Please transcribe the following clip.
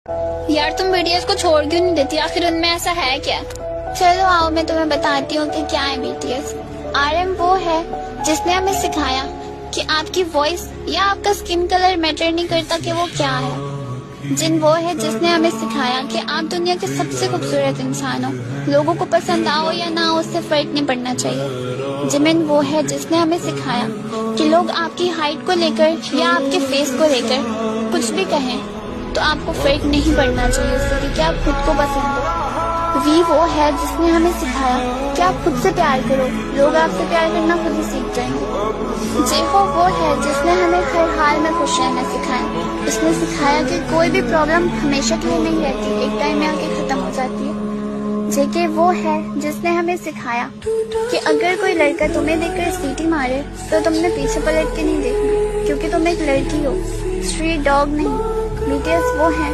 यार तुम बीटीएस को छोड़ क्यों नहीं देती, आखिर उनमें ऐसा है क्या? चलो आओ मैं तुम्हें बताती हूँ कि क्या है बीटीएस। आरएम वो है जिसने हमें सिखाया कि आपकी वॉइस या आपका स्किन कलर मैटर नहीं करता कि वो क्या है। जिन वो है जिसने हमें सिखाया कि आप दुनिया के सबसे खूबसूरत इंसान हो, लोगों को पसंद आओ या ना आओ उससे फर्क नहीं पड़ना चाहिए। जिमिन वो है जिसने हमें सिखाया कि लोग आपकी हाइट को लेकर या आपके फेस को लेकर कुछ भी कहें तो आपको फर्क नहीं पड़ना चाहिए उससे कि आप खुद को पसंद हो। वी वो है जिसने हमें सिखाया कि आप खुद से प्यार करो, लोग आपसे प्यार करना खुद ही सीख जाएंगे। जेहो वो है जिसने हमें हर हाल में खुश रहना सिखाया। उसने सिखाया कि कोई भी प्रॉब्लम हमेशा के लिए नहीं रहती, एक टाइम में आके खत्म हो जाती है। जेके वो है जिसने हमें सिखाया कि अगर कोई लड़का तुम्हें देखकर सीटी मारे तो तुमने पीछे पलट के नहीं देखना, क्योंकि तुम एक लड़की हो, स्ट्रीट डॉग नहीं। बीटीएस वो है